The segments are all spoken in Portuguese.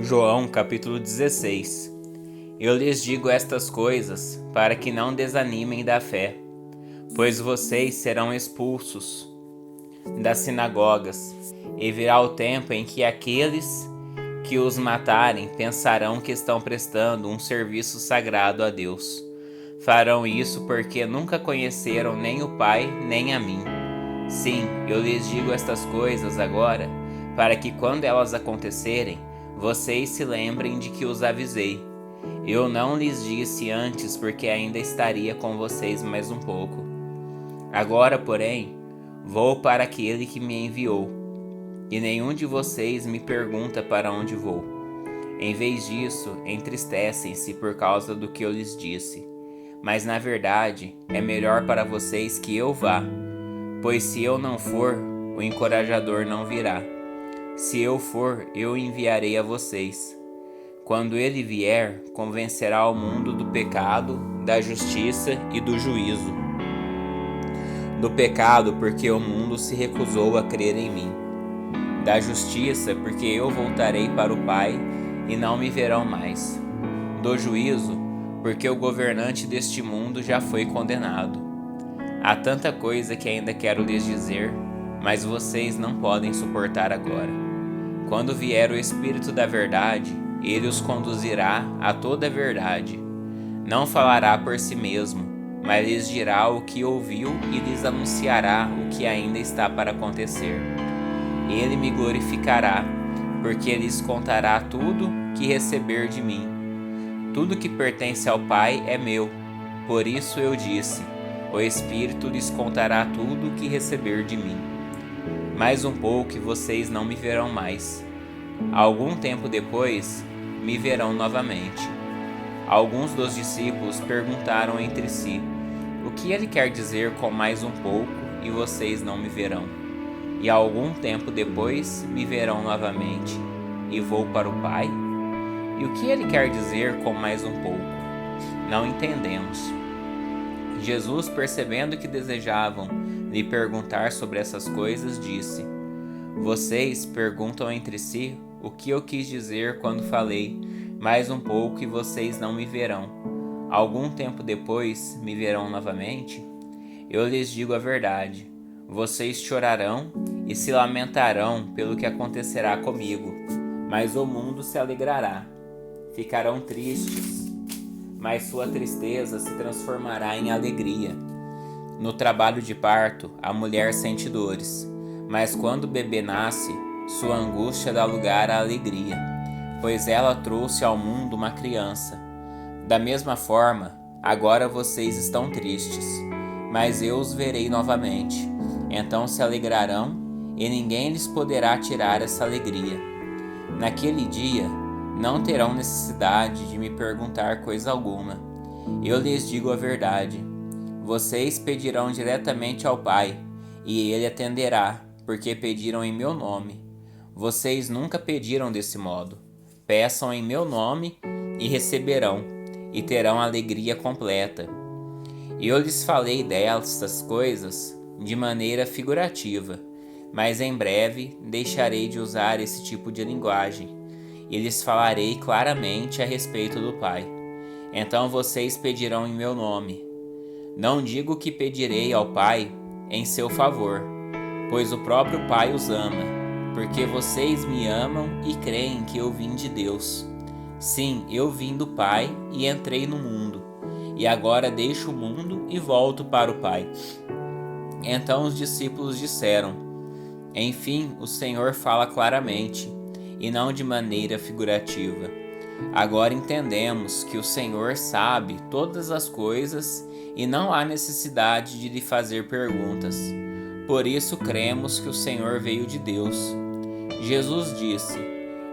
João capítulo 16. Eu lhes digo estas coisas para que não desanimem da fé, pois vocês serão expulsos das sinagogas, e virá o tempo em que aqueles que os matarem pensarão que estão prestando um serviço sagrado a Deus. Farão isso porque nunca conheceram nem o Pai nem a mim. Sim, eu lhes digo estas coisas agora, para que quando elas acontecerem, vocês se lembrem de que os avisei. Eu não lhes disse antes porque ainda estaria com vocês mais um pouco. Agora, porém, vou para aquele que me enviou, e nenhum de vocês me pergunta para onde vou. Em vez disso, entristecem-se por causa do que eu lhes disse. Mas na verdade, é melhor para vocês que eu vá, pois se eu não for, o encorajador não virá. Se eu for, eu enviarei a vocês. Quando ele vier, convencerá o mundo do pecado, da justiça e do juízo. Do pecado, porque o mundo se recusou a crer em mim. Da justiça, porque eu voltarei para o Pai e não me verão mais. Do juízo, porque o governante deste mundo já foi condenado. Há tanta coisa que ainda quero lhes dizer, mas vocês não podem suportar agora. Quando vier o Espírito da Verdade, ele os conduzirá a toda a verdade. Não falará por si mesmo, mas lhes dirá o que ouviu e lhes anunciará o que ainda está para acontecer. Ele me glorificará, porque lhes contará tudo que receber de mim. Tudo que pertence ao Pai é meu. Por isso eu disse, o Espírito lhes contará tudo o que receber de mim. Mais um pouco e vocês não me verão mais. Algum tempo depois, me verão novamente. Alguns dos discípulos perguntaram entre si, o que ele quer dizer com mais um pouco e vocês não me verão? E algum tempo depois me verão novamente, e vou para o Pai? E o que ele quer dizer com mais um pouco? Não entendemos. Jesus, percebendo que desejavam lhe perguntar sobre essas coisas, disse: Vocês perguntam entre si o que eu quis dizer quando falei, mais um pouco e vocês não me verão. Algum tempo depois me verão novamente? Eu lhes digo a verdade. Vocês chorarão e se lamentarão pelo que acontecerá comigo, mas o mundo se alegrará. Ficarão tristes, mas sua tristeza se transformará em alegria. No trabalho de parto, a mulher sente dores, mas quando o bebê nasce, sua angústia dá lugar à alegria, pois ela trouxe ao mundo uma criança. Da mesma forma, agora vocês estão tristes, mas eu os verei novamente. Então se alegrarão e ninguém lhes poderá tirar essa alegria. Naquele dia, não terão necessidade de me perguntar coisa alguma. Eu lhes digo a verdade. Vocês pedirão diretamente ao Pai, e Ele atenderá, porque pediram em meu nome. Vocês nunca pediram desse modo. Peçam em meu nome e receberão, e terão alegria completa. Eu lhes falei destas coisas de maneira figurativa, mas em breve deixarei de usar esse tipo de linguagem, e lhes falarei claramente a respeito do Pai. Então vocês pedirão em meu nome. Não digo que pedirei ao Pai em seu favor, pois o próprio Pai os ama, porque vocês me amam e creem que eu vim de Deus. Sim, eu vim do Pai e entrei no mundo, e agora deixo o mundo e volto para o Pai. Então os discípulos disseram: Enfim, o Senhor fala claramente, e não de maneira figurativa. Agora entendemos que o Senhor sabe todas as coisas e não há necessidade de lhe fazer perguntas. Por isso cremos que o Senhor veio de Deus. Jesus disse: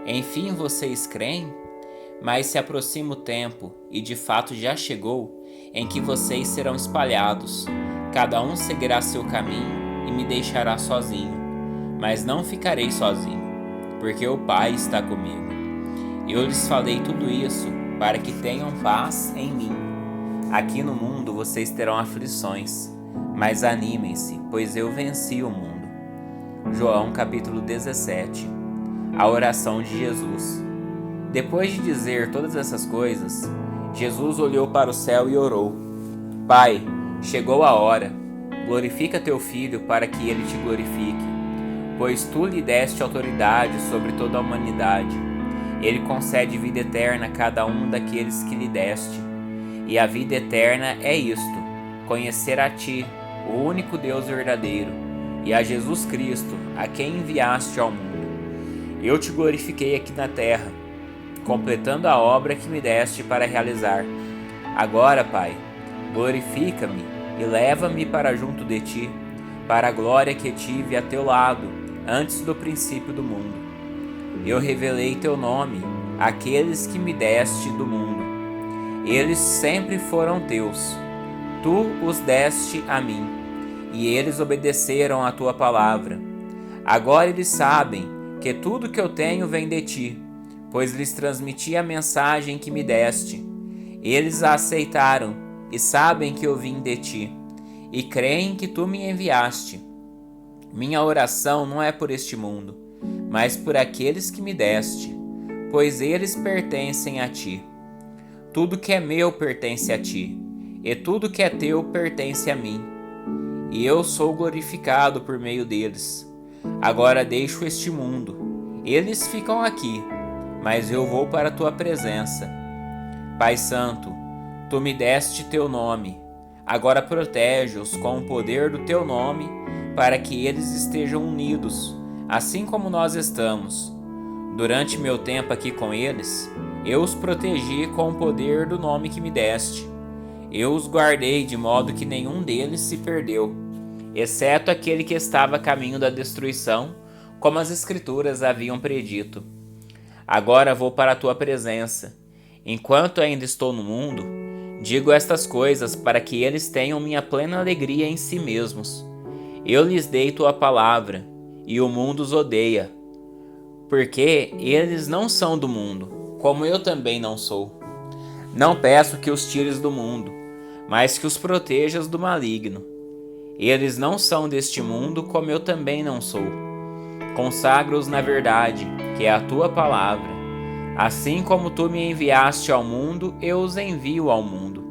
Enfim vocês creem? Mas se aproxima o tempo, e de fato já chegou, em que vocês serão espalhados. Cada um seguirá seu caminho e me deixará sozinho. Mas não ficarei sozinho, porque o Pai está comigo. Eu lhes falei tudo isso para que tenham paz em mim. Aqui no mundo vocês terão aflições, mas animem-se, pois eu venci o mundo. João capítulo 17. A oração de Jesus. Depois de dizer todas essas coisas, Jesus olhou para o céu e orou: Pai, chegou a hora. Glorifica teu Filho para que ele te glorifique, pois tu lhe deste autoridade sobre toda a humanidade. Ele concede vida eterna a cada um daqueles que lhe deste. E a vida eterna é isto: conhecer a ti, o único Deus verdadeiro, e a Jesus Cristo, a quem enviaste ao mundo. Eu te glorifiquei aqui na terra, completando a obra que me deste para realizar. Agora, Pai, glorifica-me e leva-me para junto de ti, para a glória que tive a teu lado antes do princípio do mundo. Eu revelei teu nome àqueles que me deste do mundo. Eles sempre foram teus. Tu os deste a mim, e eles obedeceram à tua palavra. Agora eles sabem que tudo que eu tenho vem de ti, pois lhes transmiti a mensagem que me deste. Eles a aceitaram e sabem que eu vim de ti, e creem que tu me enviaste. Minha oração não é por este mundo, mas por aqueles que me deste, pois eles pertencem a ti. Tudo que é meu pertence a ti, e tudo que é teu pertence a mim, e eu sou glorificado por meio deles. Agora deixo este mundo, eles ficam aqui, mas eu vou para a tua presença. Pai Santo, tu me deste teu nome, agora protege-os com o poder do teu nome, para que eles estejam unidos, assim como nós estamos. Durante meu tempo aqui com eles, eu os protegi com o poder do nome que me deste. Eu os guardei de modo que nenhum deles se perdeu, exceto aquele que estava a caminho da destruição, como as Escrituras haviam predito. Agora vou para a tua presença. Enquanto ainda estou no mundo, digo estas coisas para que eles tenham minha plena alegria em si mesmos. Eu lhes dei tua palavra, e o mundo os odeia, porque eles não são do mundo, como eu também não sou. Não peço que os tires do mundo, mas que os protejas do maligno. Eles não são deste mundo, como eu também não sou. Consagra-os na verdade, que é a tua palavra. Assim como tu me enviaste ao mundo, eu os envio ao mundo.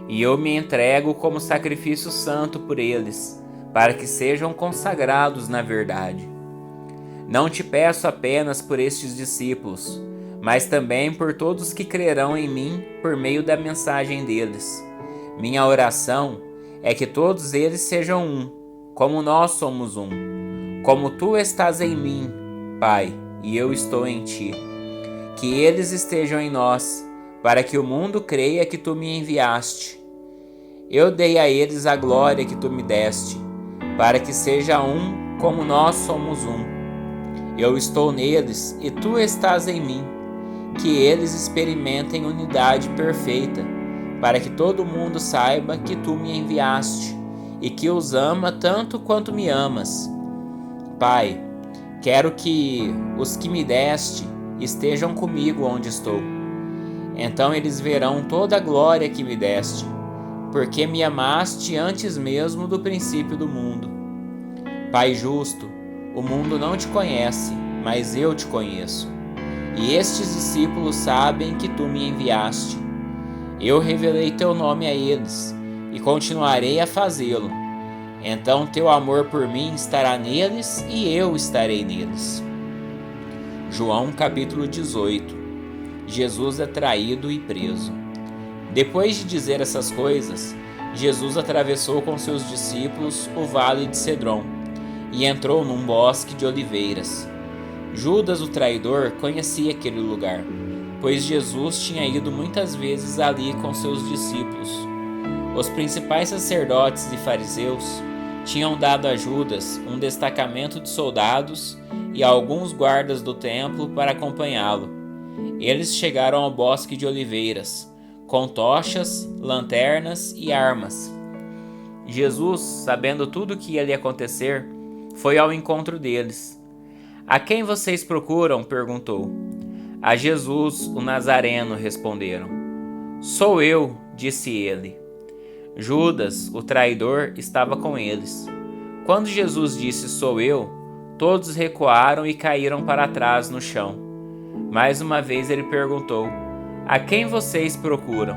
E eu me entrego como sacrifício santo por eles, para que sejam consagrados na verdade. Não te peço apenas por estes discípulos, mas também por todos que crerão em mim por meio da mensagem deles. Minha oração é que todos eles sejam um, como nós somos um. Como tu estás em mim, Pai, e eu estou em ti. Que eles estejam em nós, para que o mundo creia que tu me enviaste. Eu dei a eles a glória que tu me deste, para que seja um como nós somos um. Eu estou neles e tu estás em mim. Que eles experimentem unidade perfeita, para que todo mundo saiba que tu me enviaste e que os ama tanto quanto me amas. Pai, quero que os que me deste estejam comigo onde estou. Então eles verão toda a glória que me deste, porque me amaste antes mesmo do princípio do mundo. Pai justo, o mundo não te conhece, mas eu te conheço. E estes discípulos sabem que tu me enviaste. Eu revelei teu nome a eles, e continuarei a fazê-lo. Então teu amor por mim estará neles, e eu estarei neles. João capítulo 18. Jesus é traído e preso. Depois de dizer essas coisas, Jesus atravessou com seus discípulos o vale de Cedron, e entrou num bosque de oliveiras. Judas, o traidor, conhecia aquele lugar, pois Jesus tinha ido muitas vezes ali com seus discípulos. Os principais sacerdotes e fariseus tinham dado a Judas um destacamento de soldados e alguns guardas do templo para acompanhá-lo. Eles chegaram ao bosque de oliveiras, com tochas, lanternas e armas. Jesus, sabendo tudo o que ia lhe acontecer, foi ao encontro deles. A quem vocês procuram? Perguntou. A Jesus, o Nazareno, responderam. Sou eu, disse ele. Judas, o traidor, estava com eles. Quando Jesus disse sou eu, todos recuaram e caíram para trás no chão. Mais uma vez ele perguntou: a quem vocês procuram?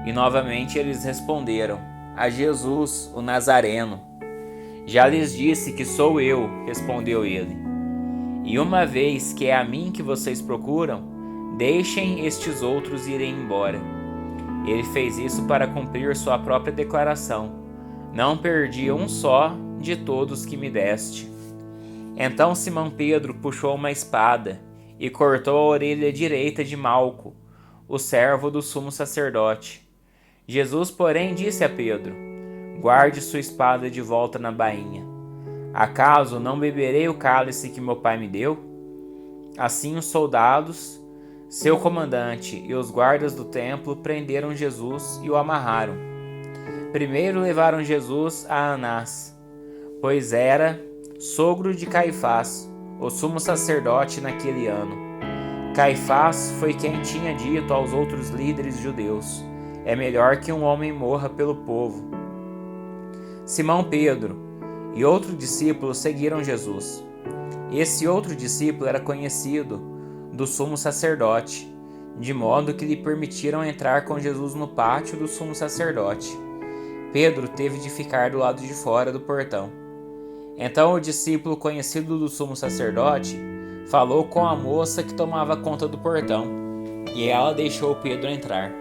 E novamente eles responderam: a Jesus, o Nazareno. Já lhes disse que sou eu, respondeu ele. E uma vez que é a mim que vocês procuram, deixem estes outros irem embora. Ele fez isso para cumprir sua própria declaração: não perdi um só de todos que me deste. Então Simão Pedro puxou uma espada e cortou a orelha direita de Malco, o servo do sumo sacerdote. Jesus, porém, disse a Pedro: guarde sua espada de volta na bainha. Acaso não beberei o cálice que meu pai me deu? Assim os soldados, seu comandante e os guardas do templo prenderam Jesus e o amarraram. Primeiro levaram Jesus a Anás, pois era sogro de Caifás, o sumo sacerdote naquele ano. Caifás foi quem tinha dito aos outros líderes judeus: é melhor que um homem morra pelo povo. Simão Pedro e outro discípulo seguiram Jesus. Esse outro discípulo era conhecido do sumo sacerdote, de modo que lhe permitiram entrar com Jesus no pátio do sumo sacerdote. Pedro teve de ficar do lado de fora do portão. Então o discípulo conhecido do sumo sacerdote falou com a moça que tomava conta do portão, e ela deixou Pedro entrar.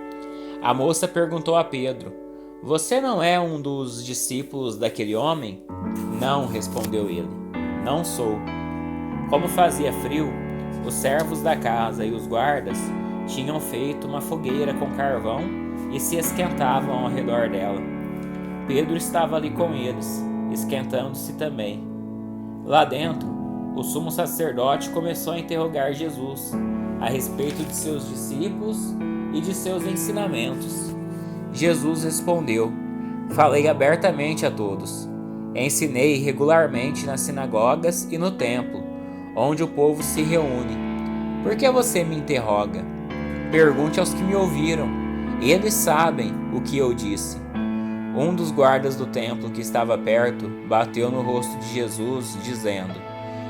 A moça perguntou a Pedro: você não é um dos discípulos daquele homem? Não, respondeu ele. Não sou. Como fazia frio, os servos da casa e os guardas tinham feito uma fogueira com carvão e se esquentavam ao redor dela. Pedro estava ali com eles, esquentando-se também. Lá dentro, o sumo sacerdote começou a interrogar Jesus a respeito de seus discípulos e de seus ensinamentos. Jesus respondeu: falei abertamente a todos. Ensinei regularmente nas sinagogas e no templo, onde o povo se reúne. Por que você me interroga? Pergunte aos que me ouviram. Eles sabem o que eu disse. Um dos guardas do templo que estava perto bateu no rosto de Jesus, dizendo: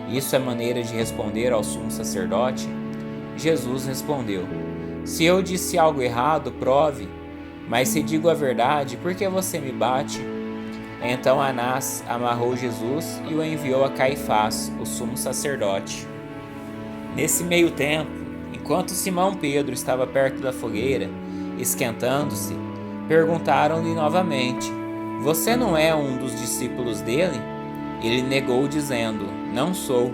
isso é maneira de responder ao sumo sacerdote? Jesus respondeu: se eu disse algo errado, prove. Mas se digo a verdade, por que você me bate? Então Anás amarrou Jesus e o enviou a Caifás, o sumo sacerdote. Nesse meio tempo, enquanto Simão Pedro estava perto da fogueira, esquentando-se, perguntaram-lhe novamente: você não é um dos discípulos dele? Ele negou, dizendo: não sou.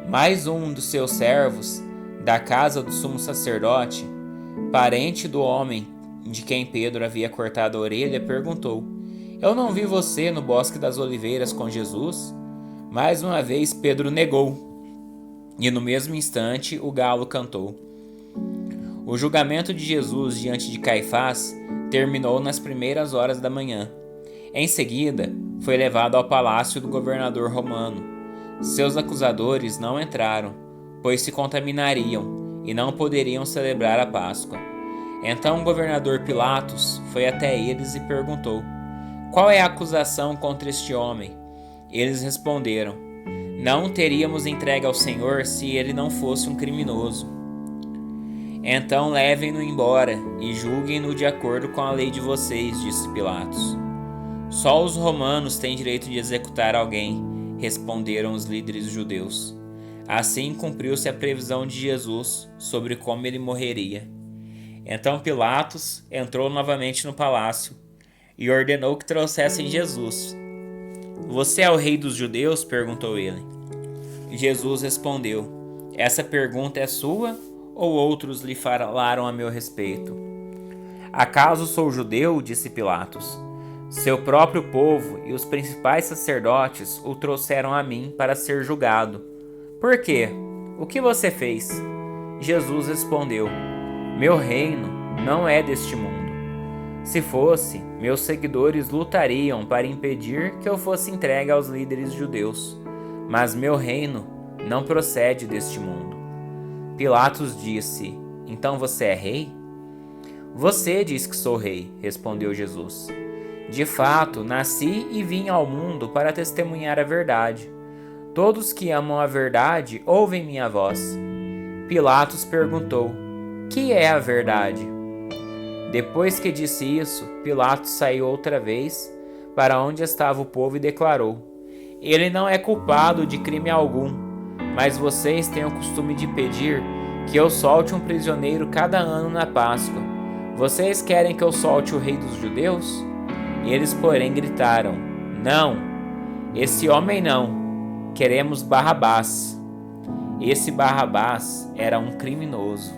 Mais um dos seus servos, da casa do sumo sacerdote, parente do homem de quem Pedro havia cortado a orelha, perguntou: eu não vi você no Bosque das Oliveiras com Jesus? Mais uma vez Pedro negou, e no mesmo instante o galo cantou. O julgamento de Jesus diante de Caifás terminou nas primeiras horas da manhã. Em seguida, foi levado ao palácio do governador romano. Seus acusadores não entraram, pois se contaminariam e não poderiam celebrar a Páscoa. Então o governador Pilatos foi até eles e perguntou: qual é a acusação contra este homem? Eles responderam: não o teríamos entregue ao Senhor se ele não fosse um criminoso. Então levem-no embora e julguem-no de acordo com a lei de vocês, disse Pilatos. Só os romanos têm direito de executar alguém, responderam os líderes judeus. Assim cumpriu-se a previsão de Jesus sobre como ele morreria. Então Pilatos entrou novamente no palácio e ordenou que trouxessem Jesus. Você é o rei dos judeus? Perguntou ele. Jesus respondeu: essa pergunta é sua ou outros lhe falaram a meu respeito? Acaso sou judeu? Disse Pilatos. Seu próprio povo e os principais sacerdotes o trouxeram a mim para ser julgado. Por quê? O que você fez? Jesus respondeu: meu reino não é deste mundo. Se fosse, meus seguidores lutariam para impedir que eu fosse entregue aos líderes judeus. Mas meu reino não procede deste mundo. Pilatos disse: então você é rei? Você diz que sou rei, respondeu Jesus. De fato, nasci e vim ao mundo para testemunhar a verdade. Todos que amam a verdade ouvem minha voz. Pilatos perguntou: que é a verdade? Depois que disse isso, Pilatos saiu outra vez para onde estava o povo e declarou: ele não é culpado de crime algum, mas vocês têm o costume de pedir que eu solte um prisioneiro cada ano na Páscoa. Vocês querem que eu solte o rei dos judeus? Eles, porém, gritaram: não, esse homem não, queremos Barrabás. Esse Barrabás era um criminoso.